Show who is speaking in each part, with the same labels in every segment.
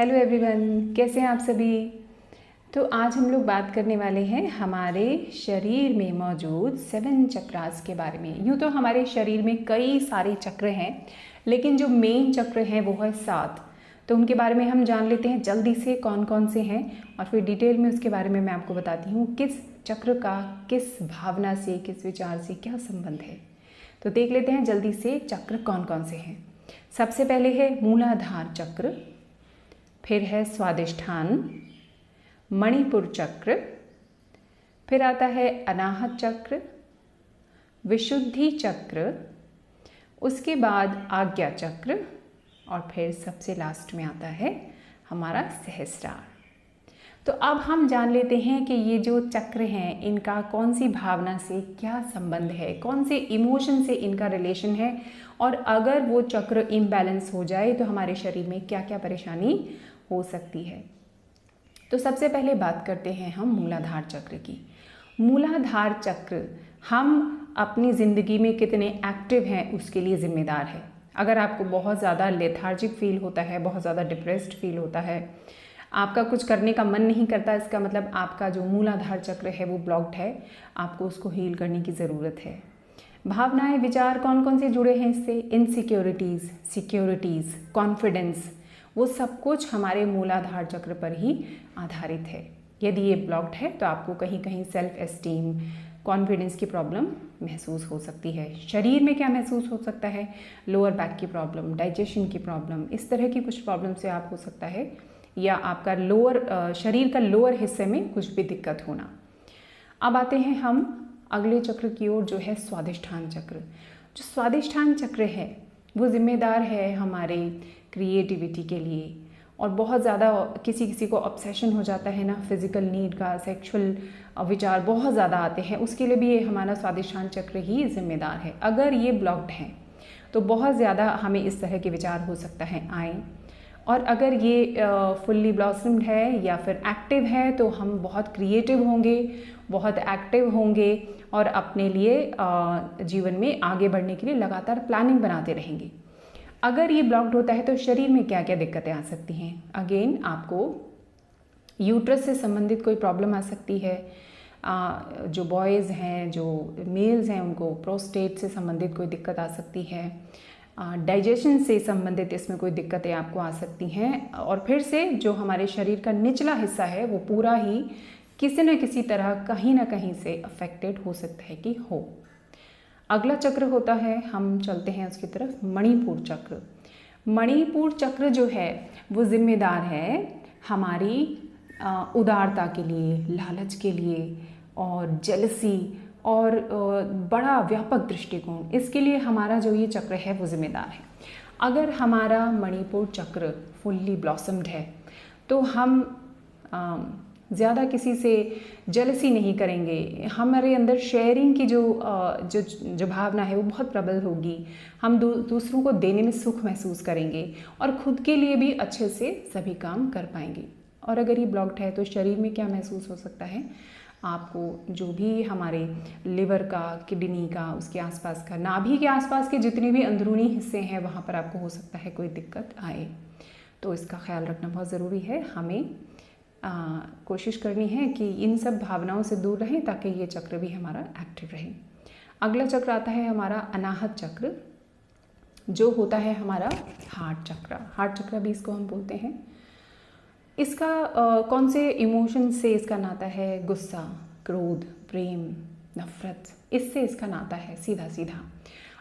Speaker 1: Hello everyone, कैसे हैं आप सभी। तो आज हम लोग बात करने वाले हैं हमारे शरीर में मौजूद 7 चक्रास के बारे में। यूँ तो हमारे शरीर में कई सारे चक्र हैं, लेकिन जो मेन चक्र हैं वो है 7। तो उनके बारे में हम जान लेते हैं जल्दी से कौन कौन से हैं, और फिर डिटेल में उसके बारे में मैं आपको बताती हूँ किस चक्र का किस भावना से, किस विचार से क्या संबंध है। तो देख लेते हैं जल्दी से चक्र कौन कौन से हैं। सबसे पहले है मूलाधार चक्र, फिर है स्वादिष्ठान, मणिपुर चक्र, फिर आता है अनाहत चक्र, विशुद्धि चक्र, उसके बाद आज्ञा चक्र, और फिर सबसे लास्ट में आता है हमारा सहस्रार। तो अब हम जान लेते हैं कि ये जो चक्र हैं इनका कौन सी भावना से क्या संबंध है, कौन से इमोशन से इनका रिलेशन है, और अगर वो चक्र इम्बैलेंस हो जाए तो हमारे शरीर में क्या क्या परेशानी हो सकती है। तो सबसे पहले बात करते हैं हम मूलाधार चक्र की। मूलाधार चक्र हम अपनी ज़िंदगी में कितने एक्टिव हैं उसके लिए ज़िम्मेदार है। अगर आपको बहुत ज़्यादा लेथार्जिक फील होता है, बहुत ज़्यादा डिप्रेस्ड फील होता है, आपका कुछ करने का मन नहीं करता, इसका मतलब आपका जो मूलाधार चक्र है वो ब्लॉक्ड है। आपको उसको हील करने की ज़रूरत है। भावनाएं, विचार कौन कौन से जुड़े हैं इससे? इनसिक्योरिटीज़, सिक्योरिटीज़, कॉन्फिडेंस, वो सब कुछ हमारे मूलाधार चक्र पर ही आधारित है। यदि ये ब्लॉक्ड है तो आपको कहीं कहीं सेल्फ एस्टीम, कॉन्फिडेंस की प्रॉब्लम महसूस हो सकती है। शरीर में क्या महसूस हो सकता है? लोअर बैक की प्रॉब्लम, डाइजेशन की प्रॉब्लम, इस तरह की कुछ प्रॉब्लम से आप हो सकता है, या आपका शरीर का लोअर हिस्से में कुछ भी दिक्कत होना। अब आते हैं हम अगले चक्र की ओर, जो है स्वादिष्ठान चक्र। जो स्वादिष्ठान चक्र है वो जिम्मेदार है हमारे क्रिएटिविटी के लिए, और बहुत ज़्यादा किसी किसी को ऑब्सेशन हो जाता है ना फिज़िकल नीड का, सेक्सुअल विचार बहुत ज़्यादा आते हैं, उसके लिए भी ये हमारा स्वादिष्ठान चक्र ही जिम्मेदार है। अगर ये ब्लॉक्ड है तो बहुत ज़्यादा हमें इस तरह के विचार हो सकता है आए, और अगर ये फुल्ली ब्लॉसम्ड है या फिर एक्टिव है तो हम बहुत क्रिएटिव होंगे, बहुत एक्टिव होंगे, और अपने लिए जीवन में आगे बढ़ने के लिए लगातार प्लानिंग बनाते रहेंगे। अगर ये ब्लॉक्ड होता है तो शरीर में क्या क्या दिक्कतें आ सकती हैं? अगेन आपको यूट्रस से संबंधित कोई प्रॉब्लम आ सकती है। जो बॉयज़ हैं, जो मेल्स हैं, उनको प्रोस्टेट से संबंधित कोई दिक्कत आ सकती है। डाइजेशन से संबंधित इसमें कोई दिक्कतें आपको आ सकती हैं। और फिर से जो हमारे शरीर का निचला हिस्सा है वो पूरा ही किसी न किसी तरह कहीं ना कहीं से अफेक्टेड हो सकता है कि हो। अगला चक्र होता है, हम चलते हैं उसकी तरफ, मणिपुर चक्र। मणिपुर चक्र जो है वो जिम्मेदार है हमारी उदारता के लिए, लालच के लिए, और जेलसी, और बड़ा व्यापक दृष्टिकोण, इसके लिए हमारा जो ये चक्र है वो जिम्मेदार है। अगर हमारा मणिपुर चक्र फुल्ली ब्लॉसम्ड है तो हम ज़्यादा किसी से जेलसी नहीं करेंगे। हमारे अंदर शेयरिंग की जो भावना है वो बहुत प्रबल होगी। हम दूसरों को देने में सुख महसूस करेंगे, और ख़ुद के लिए भी अच्छे से सभी काम कर पाएंगे। और अगर ये ब्लॉक्ड है तो शरीर में क्या महसूस हो सकता है? आपको जो भी हमारे लिवर का, किडनी का, उसके आसपास का, नाभि के आसपास के जितने भी अंदरूनी हिस्से हैं वहाँ पर आपको हो सकता है कोई दिक्कत आए। तो इसका ख्याल रखना बहुत ज़रूरी है। हमें कोशिश करनी है कि इन सब भावनाओं से दूर रहें ताकि ये चक्र भी हमारा एक्टिव रहे। अगला चक्र आता है हमारा अनाहत चक्र, जो होता है हमारा हार्ट चक्र। हार्ट चक्र भी इसको हम बोलते हैं। इसका कौन से इमोशन से इसका नाता है? गुस्सा, क्रोध, प्रेम, नफरत, इससे इसका नाता है सीधा सीधा।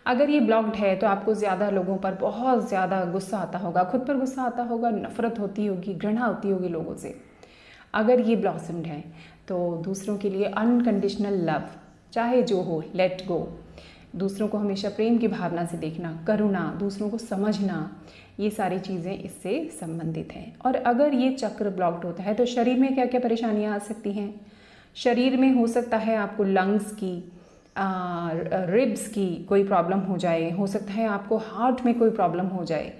Speaker 1: अगर ये ब्लॉक्ड है तो आपको ज़्यादा लोगों पर बहुत ज़्यादा गुस्सा आता होगा, खुद पर गुस्सा आता होगा, नफरत होती होगी, घृणा होती होगी लोगों से। अगर ये ब्लॉसम्ड है तो दूसरों के लिए अनकंडीशनल लव, चाहे जो हो, लेट गो, दूसरों को हमेशा प्रेम की भावना से देखना, करुणा, दूसरों को समझना, ये सारी चीज़ें इससे संबंधित हैं। और अगर ये चक्र ब्लॉक्ड होता है तो शरीर में क्या क्या परेशानियां आ सकती हैं? शरीर में हो सकता है आपको लंग्स की, रिब्स की कोई प्रॉब्लम हो जाए, हो सकता है आपको हार्ट में कोई प्रॉब्लम हो जाए।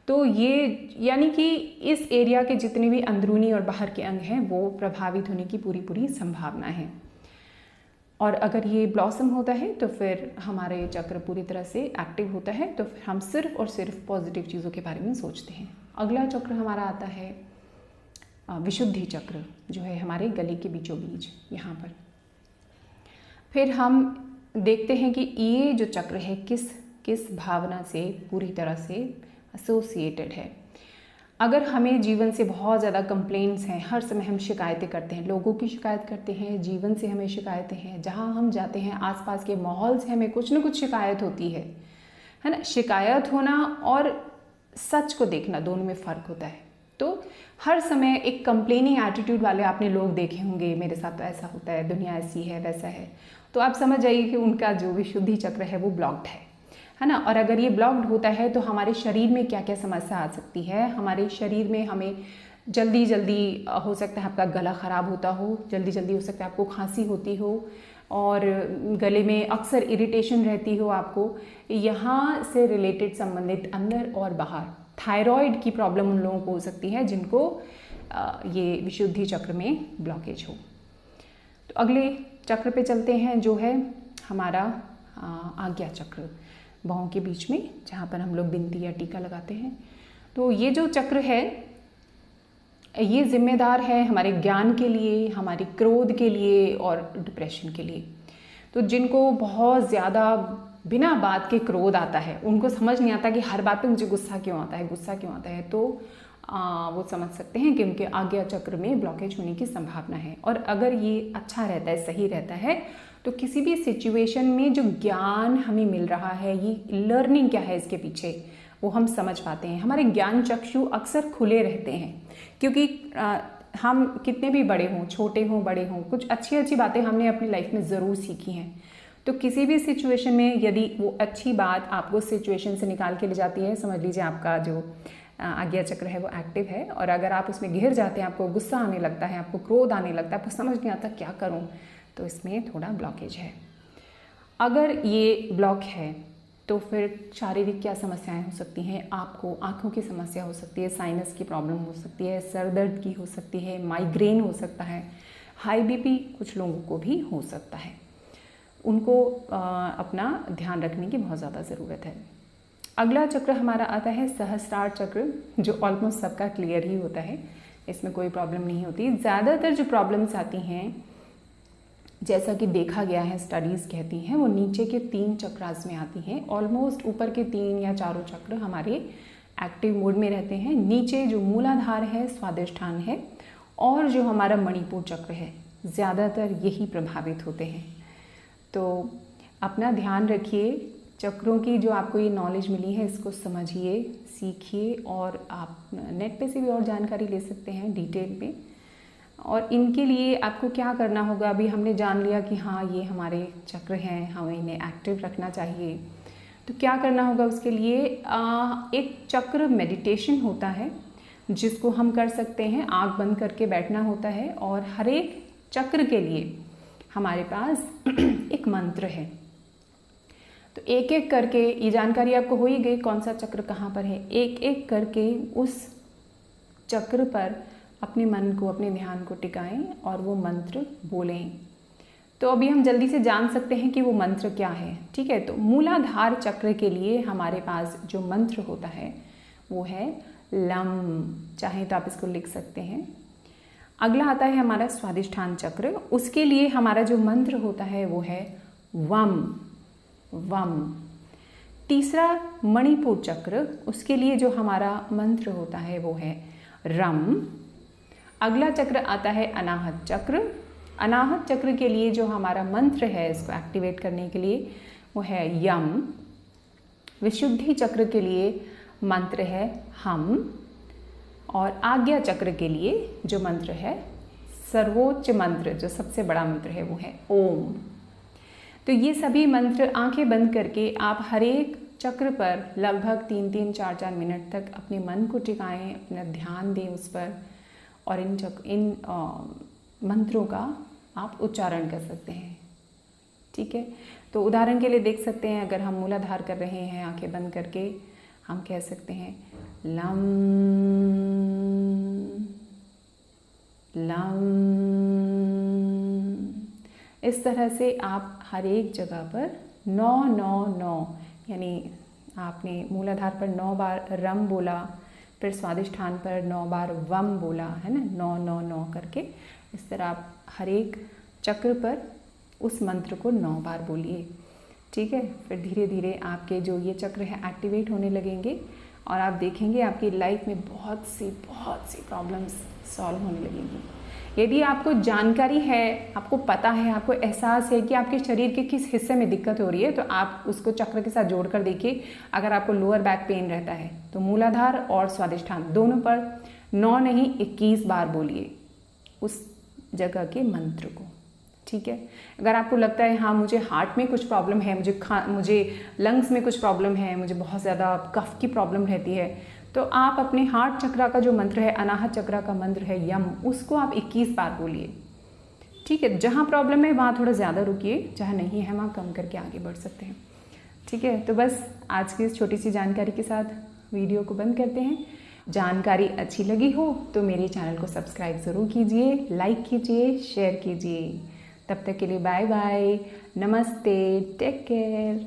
Speaker 1: तो ये यानी कि इस एरिया के जितने भी अंदरूनी और बाहर के अंग हैं वो प्रभावित होने की पूरी पूरी संभावना है। और अगर ये ब्लॉसम होता है तो फिर हमारे चक्र पूरी तरह से एक्टिव होता है, तो फिर हम सिर्फ और सिर्फ पॉजिटिव चीज़ों के बारे में सोचते हैं। अगला चक्र हमारा आता है विशुद्धि चक्र, जो है हमारे गले के बीचों बीच यहाँ पर। फिर हम देखते हैं कि ये जो चक्र है किस भावना से पूरी तरह से एसोसिएटेड है। अगर हमें जीवन से बहुत ज़्यादा कंप्लेंट्स हैं, हर समय हम शिकायतें करते हैं, लोगों की शिकायत करते हैं, जीवन से हमें शिकायतें हैं, जहाँ हम जाते हैं आसपास के माहौल से हमें कुछ न कुछ शिकायत होती है ना। शिकायत होना और सच को देखना दोनों में फ़र्क होता है। तो हर समय एक कंप्लेनिंग एटीट्यूड वाले आपने लोग देखे होंगे, मेरे साथ तो ऐसा होता है, दुनिया ऐसी है, वैसा है, तो आप समझ जाइए कि उनका जो विशुद्धि चक्र है वो ब्लॉक्ड है ना। और अगर ये ब्लॉक्ड होता है तो हमारे शरीर में क्या क्या समस्या आ सकती है। हमारे शरीर में हमें जल्दी जल्दी हो सकता है आपका गला ख़राब होता हो, जल्दी जल्दी हो सकता है आपको खांसी होती हो, और गले में अक्सर इरिटेशन रहती हो आपको। यहाँ से रिलेटेड संबंधित अंदर और बाहर थायराइड की प्रॉब्लम उन लोगों को हो सकती है जिनको ये विशुद्धि चक्र में ब्लॉकेज हो। तो अगले चक्र पे चलते हैं, जो है हमारा आज्ञा चक्र, बाहों के बीच में जहाँ पर हम लोग बिंदी या टीका लगाते हैं। तो ये जो चक्र है ये जिम्मेदार है हमारे ज्ञान के लिए, हमारे क्रोध के लिए और डिप्रेशन के लिए। तो जिनको बहुत ज़्यादा बिना बात के क्रोध आता है, उनको समझ नहीं आता कि हर बात पे मुझे गुस्सा क्यों आता है, तो वो समझ सकते हैं कि उनके आज्ञा चक्र में ब्लॉकेज होने की संभावना है। और अगर ये अच्छा रहता है, सही रहता है, तो किसी भी सिचुएशन में जो ज्ञान हमें मिल रहा है, ये लर्निंग क्या है इसके पीछे, वो हम समझ पाते हैं। हमारे ज्ञान चक्षु अक्सर खुले रहते हैं, क्योंकि हम कितने भी बड़े हों, छोटे हों, बड़े हों, कुछ अच्छी अच्छी बातें हमने अपनी लाइफ में ज़रूर सीखी हैं। तो किसी भी सिचुएशन में यदि वो अच्छी बात आपको सिचुएशन से निकाल के ले जाती है, समझ लीजिए आपका जो आज्ञा चक्र है वो एक्टिव है, और अगर आप उसमें घिर जाते हैं, आपको गुस्सा आने लगता है, आपको क्रोध आने लगता है, आपको समझ नहीं आता क्या करूं, तो इसमें थोड़ा ब्लॉकेज है। अगर ये ब्लॉक है तो फिर शारीरिक क्या समस्याएं हो सकती हैं। आपको आँखों की समस्या हो सकती है, साइनस की प्रॉब्लम हो सकती है, सर दर्द की हो सकती है, माइग्रेन हो सकता है, हाई बीपी कुछ लोगों को भी हो सकता है। उनको अपना ध्यान रखने की बहुत ज़्यादा ज़रूरत है। अगला चक्र हमारा आता है सहस्रार चक्र, जो ऑलमोस्ट सबका क्लियर ही होता है, इसमें कोई प्रॉब्लम नहीं होती। ज़्यादातर जो प्रॉब्लम्स आती हैं, जैसा कि देखा गया है, स्टडीज़ कहती हैं, वो नीचे के 3 चक्रास में आती हैं। ऑलमोस्ट ऊपर के 3 या 4 चक्र हमारे एक्टिव मोड में रहते हैं। नीचे जो मूलाधार है, स्वादिष्ठान है, और जो हमारा मणिपुर चक्र है, ज़्यादातर यही प्रभावित होते हैं। तो अपना ध्यान रखिए, चक्रों की जो आपको ये नॉलेज मिली है इसको समझिए, सीखिए, और आप नेट पे से भी और जानकारी ले सकते हैं डिटेल में। और इनके लिए आपको क्या करना होगा, अभी हमने जान लिया कि हाँ ये हमारे चक्र हैं, हमें इन्हें एक्टिव रखना चाहिए। तो क्या करना होगा उसके लिए, एक चक्र मेडिटेशन होता है जिसको हम कर सकते हैं, आँख बंद करके बैठना होता है, और हर एक चक्र के लिए हमारे पास एक मंत्र है। तो एक एक करके, ये जानकारी आपको हो ही गई कौन सा चक्र कहाँ पर है, एक एक करके उस चक्र पर अपने मन को, अपने ध्यान को टिकाएं और वो मंत्र बोलें। तो अभी हम जल्दी से जान सकते हैं कि वो मंत्र क्या है, ठीक है। तो मूलाधार चक्र के लिए हमारे पास जो मंत्र होता है वो है लम, चाहे तो आप इसको लिख सकते हैं। अगला आता है हमारा स्वादिष्ठान चक्र, उसके लिए हमारा जो मंत्र होता है वो है वम वम। तीसरा मणिपुर चक्र, उसके लिए जो हमारा मंत्र होता है वो है रम। अगला चक्र आता है अनाहत चक्र। अनाहत चक्र के लिए जो हमारा मंत्र है इसको एक्टिवेट करने के लिए वो है यम। विशुद्धि चक्र के लिए मंत्र है हम, और आज्ञा चक्र के लिए जो मंत्र है, सर्वोच्च मंत्र जो सबसे बड़ा मंत्र है, वो है ओम। तो ये सभी मंत्र आंखें बंद करके आप हर एक चक्र पर लगभग 3-3, 4-4 मिनट तक अपने मन को टिकाएं, अपना ध्यान दें उस पर, और इन मंत्रों का आप उच्चारण कर सकते हैं, ठीक है। तो उदाहरण के लिए देख सकते हैं, अगर हम मूलाधार कर रहे हैं आंखें बंद करके, हम कह सकते हैं लम लम। इस तरह से आप हर एक जगह पर 9-9-9, यानी आपने मूलाधार पर 9 बार रम बोला, फिर स्वादिष्ठान पर 9 बार वम बोला है ना, 9 9 9 करके। इस तरह आप हर एक चक्र पर उस मंत्र को 9 बार बोलिए, ठीक है। फिर धीरे धीरे आपके जो ये चक्र है एक्टिवेट होने लगेंगे और आप देखेंगे आपकी लाइफ में बहुत सी प्रॉब्लम्स सॉल्व होने लगेंगी। यदि आपको जानकारी है, आपको पता है, आपको एहसास है कि आपके शरीर के किस हिस्से में दिक्कत हो रही है, तो आप उसको चक्र के साथ जोड़कर देखिए। अगर आपको लोअर बैक पेन रहता है तो मूलाधार और स्वादिष्ठान दोनों पर 9 नहीं 21 बार बोलिए उस जगह के मंत्र को, ठीक है। अगर आपको लगता है हाँ मुझे हार्ट में कुछ प्रॉब्लम है, मुझे लंग्स में कुछ प्रॉब्लम है, मुझे बहुत ज़्यादा कफ की प्रॉब्लम रहती है, तो आप अपने हार्ट चक्रा का जो मंत्र है, अनाहत चक्रा का मंत्र है यम, उसको आप 21 बार बोलिए, ठीक है। जहाँ प्रॉब्लम है वहाँ थोड़ा ज़्यादा रुकिए, जहाँ नहीं है वहाँ कम करके आगे बढ़ सकते हैं, ठीक है। तो बस आज की इस छोटी सी जानकारी के साथ वीडियो को बंद करते हैं। जानकारी अच्छी लगी हो तो मेरे चैनल को सब्सक्राइब ज़रूर कीजिए, लाइक कीजिए, शेयर कीजिए। तब तक के लिए बाय बाय, नमस्ते, टेक केयर।